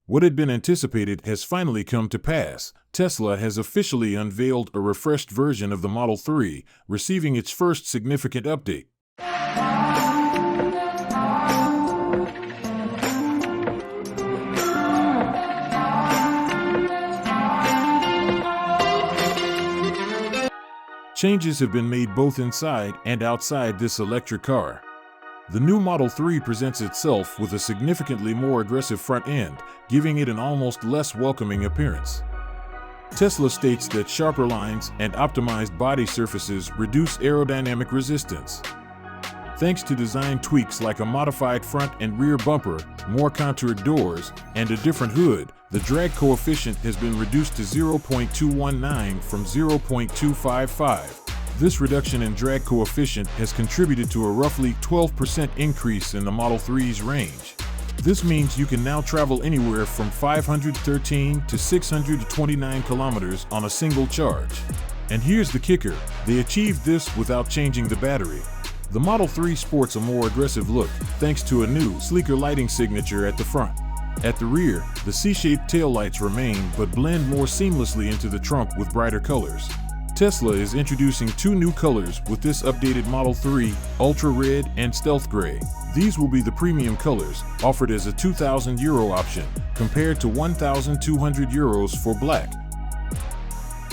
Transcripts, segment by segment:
What had been anticipated has finally come to pass. Tesla has officially unveiled a refreshed version of the Model 3, receiving its first significant update. Changes have been made both inside and outside this electric car. The new Model 3 presents itself with a significantly more aggressive front end, giving it an almost less welcoming appearance. Tesla states that sharper lines and optimized body surfaces reduce aerodynamic resistance. Thanks to design tweaks like a modified front and rear bumper, more contoured doors, and a different hood, the drag coefficient has been reduced to 0.219 from 0.255. This reduction in drag coefficient has contributed to a roughly 12% increase in the Model 3's range. This means you can now travel anywhere from 513 to 629 kilometers on a single charge. And here's the kicker, they achieved this without changing the battery. The Model 3 sports a more aggressive look, thanks to a new, sleeker lighting signature at the front. At the rear, the C-shaped taillights remain but blend more seamlessly into the trunk with brighter colors. Tesla is introducing two new colors with this updated Model 3, Ultra Red and Stealth Gray. These will be the premium colors, offered as a €2,000 option, compared to €1,200 for black.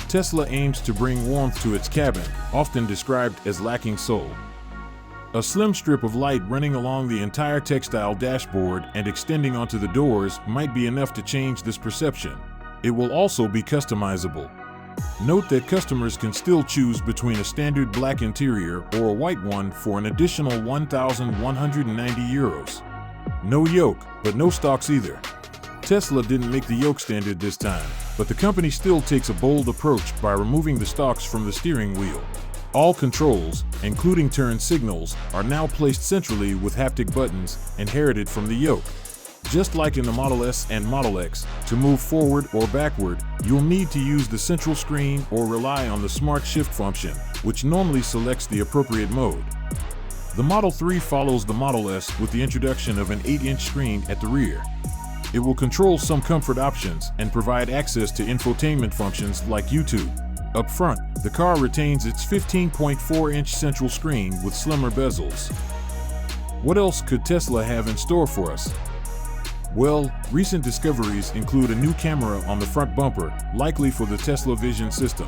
Tesla aims to bring warmth to its cabin, often described as lacking soul. A slim strip of light running along the entire textile dashboard and extending onto the doors might be enough to change this perception. It will also be customizable. Note that customers can still choose between a standard black interior or a white one for an additional €1,190. No yoke, but no stalks either. Tesla didn't make the yoke standard this time, but the company still takes a bold approach by removing the stalks from the steering wheel. All controls, including turn signals, are now placed centrally with haptic buttons inherited from the yoke. Just like in the Model S and Model X, to move forward or backward, you'll need to use the central screen or rely on the Smart Shift function, which normally selects the appropriate mode. The Model 3 follows the Model S with the introduction of an 8-inch screen at the rear. It will control some comfort options and provide access to infotainment functions like YouTube. Up front, the car retains its 15.4-inch central screen with slimmer bezels. What else could Tesla have in store for us? Well, recent discoveries include a new camera on the front bumper, likely for the Tesla Vision system.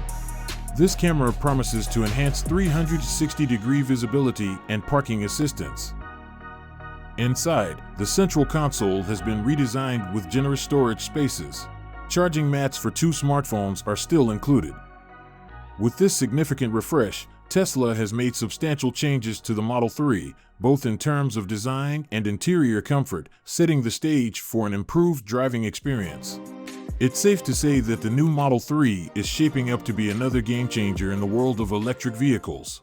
This camera promises to enhance 360-degree visibility and parking assistance. Inside, the central console has been redesigned with generous storage spaces. Charging mats for 2 smartphones are still included. With this significant refresh, Tesla has made substantial changes to the Model 3, both in terms of design and interior comfort, setting the stage for an improved driving experience. It's safe to say that the new Model 3 is shaping up to be another game changer in the world of electric vehicles.